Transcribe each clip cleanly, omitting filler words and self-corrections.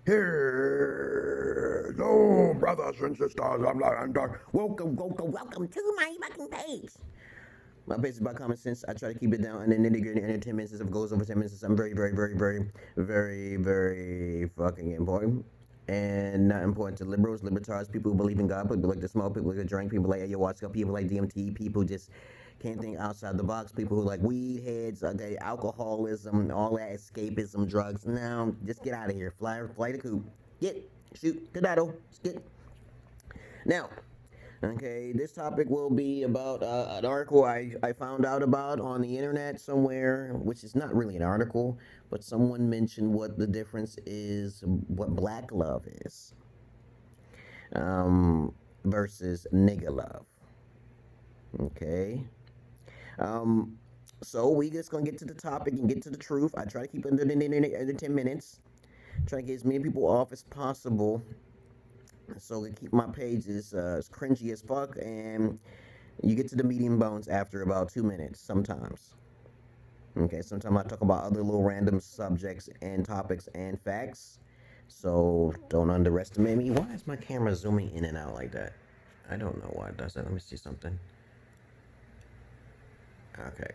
Hello, brothers and sisters. Welcome to my fucking page. My page is about common sense. I try to keep it down and then nitty-gritty under 10 minutes. If it goes over 10 minutes, I'm very fucking important. And not important to liberals, libertarians, people who believe in God, people like to smoke, people like to drink, people like ayahuasca, people like DMT, people just can't think outside the box, people who like weed heads, okay, alcoholism, all that escapism, drugs. Now, just get out of here. Fly the coop. Get, shoot, skedaddle, skid. Now, okay, this topic will be about an article I found out about on the internet somewhere, which is not really an article, but someone mentioned what the difference is, what black love is, versus nigga love. Okay. Um, so we just gonna get to the topic and get to the truth. I try to keep it under 10 minutes. Try to get as many people off as possible. So to keep my page as cringy as fuck, and you get to the medium bones after about 2 minutes sometimes. Okay, sometimes I talk about other little random subjects and topics and facts. So don't underestimate me. Why is my camera zooming in and out like that? I don't know why it does that. Let me see something. Okay.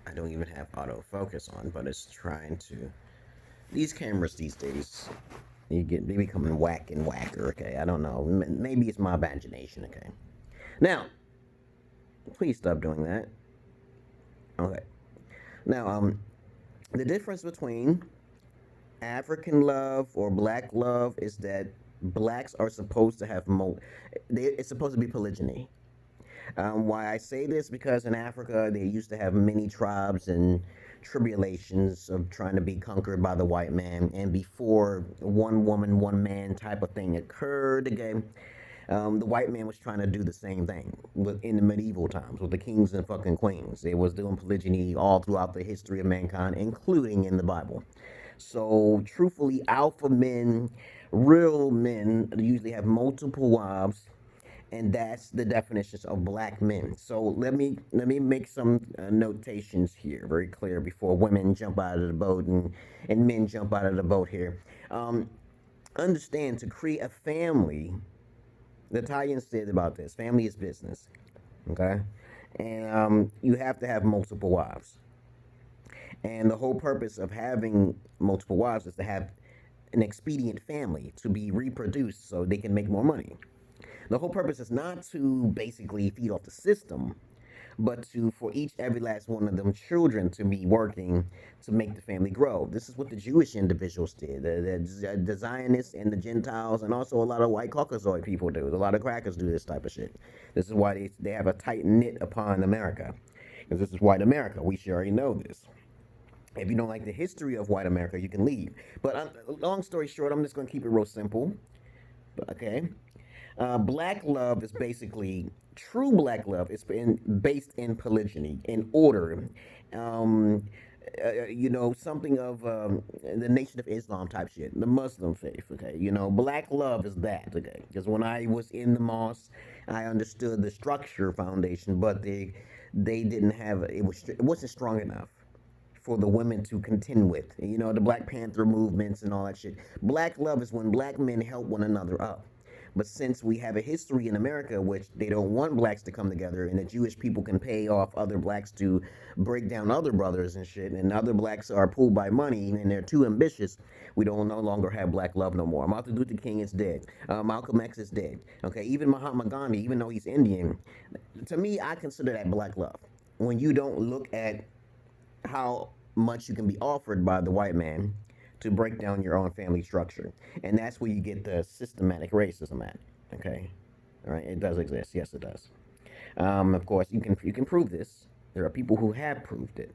I don't even have autofocus on, but it's trying to. These cameras these days, they becoming whack and whacker. Okay, I don't know. Maybe it's my imagination. Okay. Now, please stop doing that. Okay. Now, the difference between African love or black love is that blacks are supposed to have it's supposed to be polygyny. Why I say this, because in Africa they used to have many tribes and tribulations of trying to be conquered by the white man, and before one woman, one man type of thing occurred again, the white man was trying to do the same thing in the medieval times with the kings and fucking queens. They was doing polygyny all throughout the history of mankind, including in the Bible. So, truthfully, alpha men, real men, usually have multiple wives, and that's the definitions of black men. So let me make some notations here, very clear, before women jump out of the boat and men jump out of the boat here. Um, Understand, to create a family, the Italians said about this: family is business. Okay, and you have to have multiple wives. And the whole purpose of having multiple wives is to have an expedient family to be reproduced so they can make more money. The whole purpose is not to basically feed off the system, but to for each every last one of them children to be working to make the family grow. This is what the Jewish individuals did, the Zionists and the Gentiles, and also a lot of white Caucasoid people do. A lot of crackers do this type of shit. This is why they have a tight knit upon America, because this is white America. We should already know this. If you don't like the history of white America, you can leave. But long story short, I'm just going to keep it real simple. Okay. Black love is basically true black love. It's been based in polygyny, in order. Um, something of the Nation of Islam type shit, the Muslim faith. Okay, black love is that. Okay, because when I was in the mosque, I understood the structure foundation, but they didn't have it wasn't strong enough for the women to contend with. The Black Panther movements and all that shit. Black love is when black men help one another up. But since we have a history in America which they don't want blacks to come together, and the Jewish people can pay off other blacks to break down other brothers and shit, and other blacks are pulled by money and they're too ambitious, we don't no longer have black love no more. Martin Luther King is dead. Malcolm X is dead. Okay, even Mahatma Gandhi, even though he's Indian, to me, I consider that black love. When you don't look at how much you can be offered by the white man to break down your own family structure. And that's where you get the systematic racism at. Okay? All right, it does exist. Yes, it does. Of course, you can prove this. There are people who have proved it.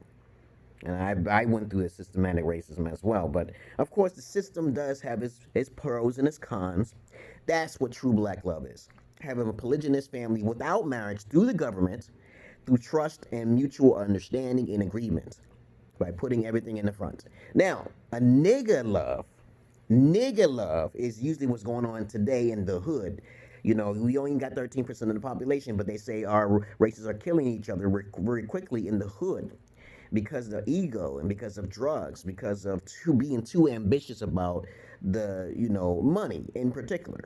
And I went through the systematic racism as well. But of course, the system does have its pros and its cons. That's what true black love is: having a polygynous family without marriage through the government, through trust and mutual understanding and agreement, by putting everything in the front. Now, a nigga love is usually what's going on today in the hood. We only got 13% of the population, but they say our races are killing each other very quickly in the hood. because of ego and because of drugs, because of being too ambitious about the money in particular.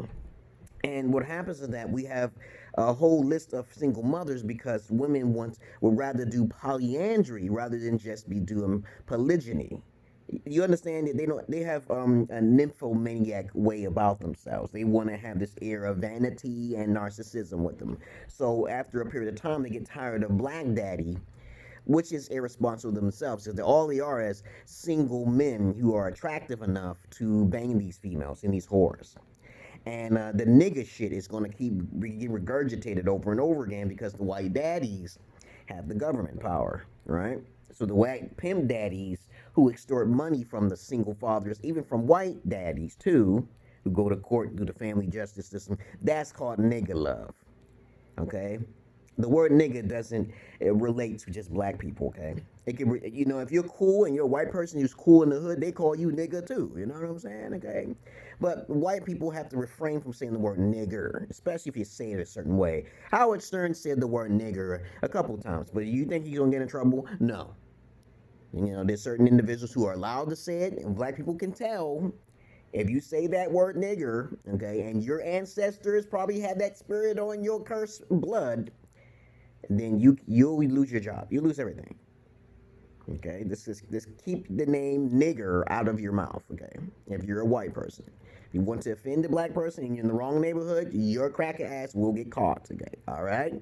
And what happens is that we have a whole list of single mothers because women would rather do polyandry rather than just be doing polygyny. You understand that they have a nymphomaniac way about themselves. They want to have this air of vanity and narcissism with them. So after a period of time, they get tired of black daddy, which is irresponsible themselves, because all they are is single men who are attractive enough to bang these females and these whores. And the nigga shit is going to keep getting regurgitated over and over again because the white daddies have the government power, right? So the white pimp daddies who extort money from the single fathers, even from white daddies too, who go to court through the family justice system, that's called nigga love, okay? The word nigga doesn't relate to just black people, okay? It can, if you're cool and you're a white person who's cool in the hood, they call you nigga too. You know what I'm saying, okay? But white people have to refrain from saying the word nigger, especially if you say it a certain way. Howard Stern said the word nigger a couple times, but you think he's gonna get in trouble? No. There's certain individuals who are allowed to say it, and black people can tell if you say that word nigger, okay, and your ancestors probably had that spirit on your cursed blood, then you'll lose your job. You lose everything. Okay, this keep the name nigger out of your mouth. Okay, if you're a white person, if you want to offend a black person and you're in the wrong neighborhood, your cracker ass will get caught. Okay, all right.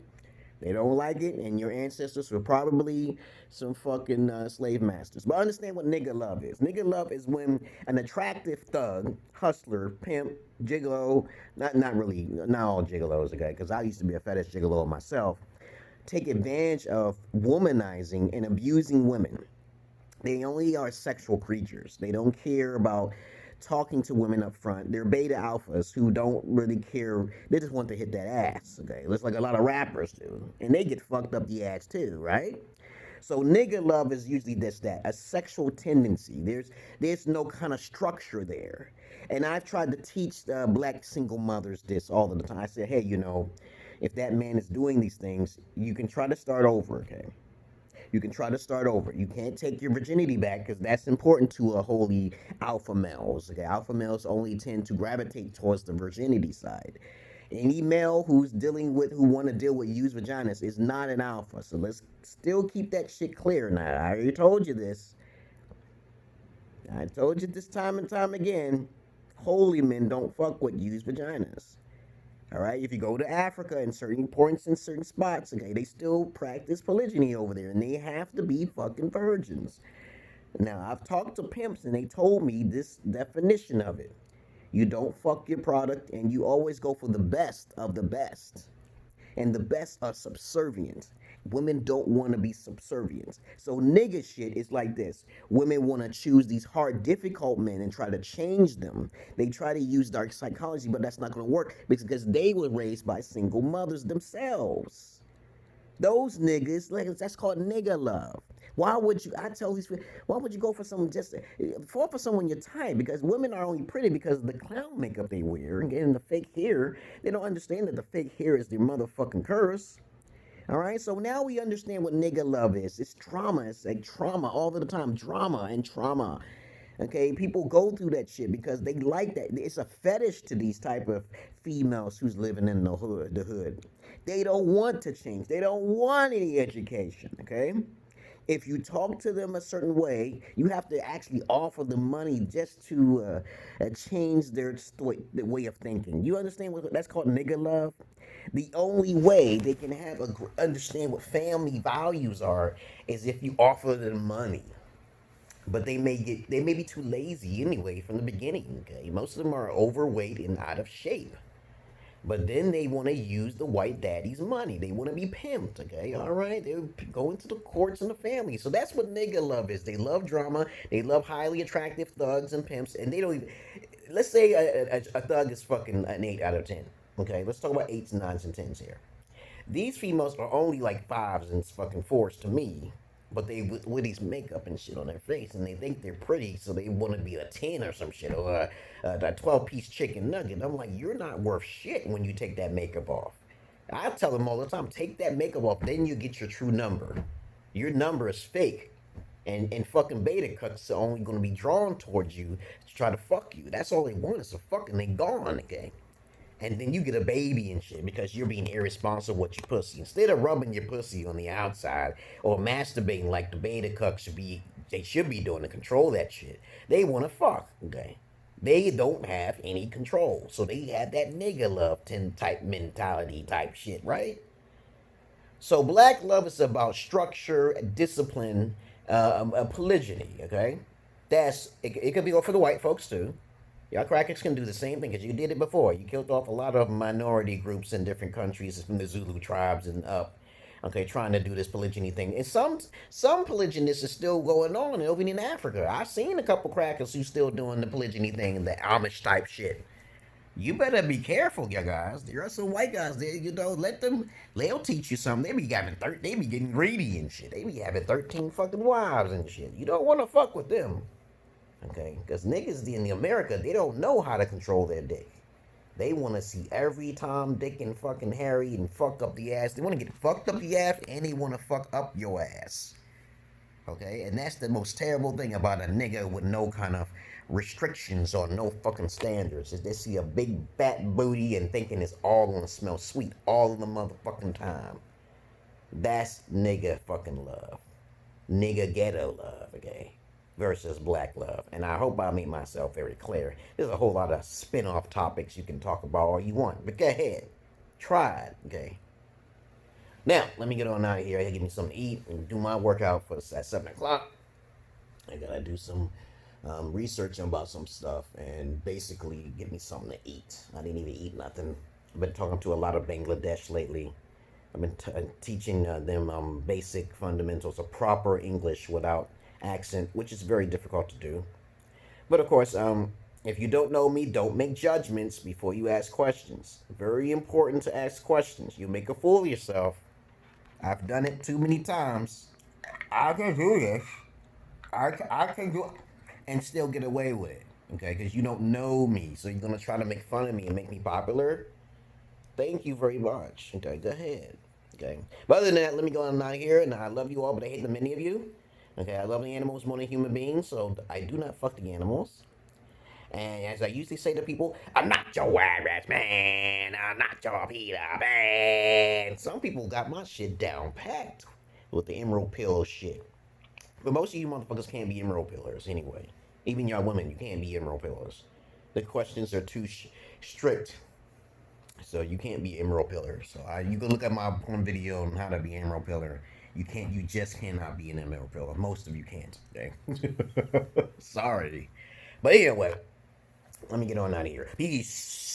They don't like it, and your ancestors were probably some fucking slave masters. But understand what nigga love is. Nigga love is when an attractive thug, hustler, pimp, gigolo, not really, not all gigolos, okay, because I used to be a fetish gigolo myself, take advantage of womanizing and abusing women. They only are sexual creatures. They don't care about talking to women up front. They're beta alphas who don't really care. They just want to hit that ass. Okay, looks like a lot of rappers do, and they get fucked up the ass too, right? So nigga love is usually that a sexual tendency. There's no kind of structure there, and I've tried to teach black single mothers this all the time. I said, hey, if that man is doing these things, you can try to start over, okay? You can try to start over. You can't take your virginity back because that's important to a holy alpha males. Okay, alpha males only tend to gravitate towards the virginity side. Any male who want to deal with used vaginas is not an alpha. So let's still keep that shit clear. Now, I already told you this. I told you this time and time again. Holy men don't fuck with used vaginas. All right, if you go to Africa in certain points in certain spots, okay, they still practice polygyny over there, and they have to be fucking virgins. Now, I've talked to pimps, and they told me this definition of it. You don't fuck your product, and you always go for the best of the best. And the best are subservient. Women don't want to be subservient. So nigga shit is like this. Women want to choose these hard, difficult men and try to change them. They try to use dark psychology, but that's not going to work because they were raised by single mothers themselves. Those niggas, like that's called nigga love. Why would you? I tell these people, why would you go for someone just fall for someone you're tired? Because women are only pretty because of the clown makeup they wear and getting the fake hair. They don't understand that the fake hair is their motherfucking curse. All right, so now we understand what nigga love is. It's trauma. It's like trauma all the time. Drama and trauma. Okay, people go through that shit because they like that. It's a fetish to these type of females who's living in the hood. They don't want to change. They don't want any education. Okay, if you talk to them a certain way, you have to actually offer them money just to change their way of thinking. You understand what that's called nigga love? The only way they can understand what family values are is if you offer them money. But they may be too lazy anyway from the beginning. Okay, most of them are overweight and out of shape. But then they want to use the white daddy's money. They want to be pimped, okay? All right? They go into the courts and the family. So that's what nigga love is. They love drama. They love highly attractive thugs and pimps. And they don't even... Let's say a thug is fucking an 8 out of 10. Okay? Let's talk about 8s, 9s, and 10s here. These females are only like 5s and fucking 4s to me. But they with these makeup and shit on their face, and they think they're pretty, so they want to be a 10 or some shit, or a 12-piece chicken nugget. I'm like, you're not worth shit when you take that makeup off. I tell them all the time, take that makeup off, then you get your true number. Your number is fake. And fucking beta cucks are only gonna be drawn towards you to try to fuck you. That's all they want is to fuck and they gone, okay? And then you get a baby and shit because you're being irresponsible with your pussy. Instead of rubbing your pussy on the outside or masturbating like the beta cuck should be doing to control that shit. They want to fuck, okay? They don't have any control. So they have that nigga love type mentality type shit, right? So black love is about structure, discipline, polygyny, okay? It could be for the white folks too. Y'all crackers can do the same thing because you did it before. You killed off a lot of minority groups in different countries from the Zulu tribes and up. Okay, trying to do this polygyny thing. And some polygynists is still going on over in Africa. I've seen a couple crackers who still doing the polygyny thing, the Amish type shit. You better be careful, you guys. There are some white guys there, let them, they'll teach you something. They be getting greedy and shit. They be having 13 fucking wives and shit. You don't want to fuck with them. Okay? Because niggas in America, they don't know how to control their dick. They want to see every Tom, Dick, and fucking Harry and fuck up the ass. They want to get fucked up the ass and they want to fuck up your ass. Okay? And that's the most terrible thing about a nigga with no kind of restrictions or no fucking standards. Is they see a big fat booty and thinking it's all gonna smell sweet all the motherfucking time. That's nigga fucking love. Nigga ghetto love, okay? Versus black love. And I hope I made myself very clear. There's a whole lot of spin-off topics you can talk about all you want. But go ahead. Try it, okay? Now, let me get on out of here. I gotta give me something to eat and do my workout at 7 o'clock. I gotta do some researching about some stuff and basically get me something to eat. I didn't even eat nothing. I've been talking to a lot of Bangladesh lately. I've been teaching them basic fundamentals of proper English without accent, which is very difficult to do. But of course, if you don't know me, don't make judgments before you ask questions. Very important to ask questions. You make a fool of yourself. I've done it too many times. I can do this. I can do, and still get away with it. Okay, because you don't know me, so you're gonna try to make fun of me and make me popular. Thank you very much. Okay, go ahead. Okay, but other than that, let me go on out here. And I love you all, but I hate the many of you. Okay, I love the animals more than human beings, so I do not fuck the animals. And as I usually say to people, I'm not your ass man. I'm not your Peter man. Some people got my shit down packed with the emerald pill shit. But most of you motherfuckers can't be emerald pillars anyway. Even y'all women, you can't be emerald pillars. The questions are too strict. So you can't be emerald pillar. So you can look at my one video on how to be emerald pillar. You just cannot be an emerald pillar. Most of you can't. Okay? Sorry. But anyway, let me get on out of here. Peace.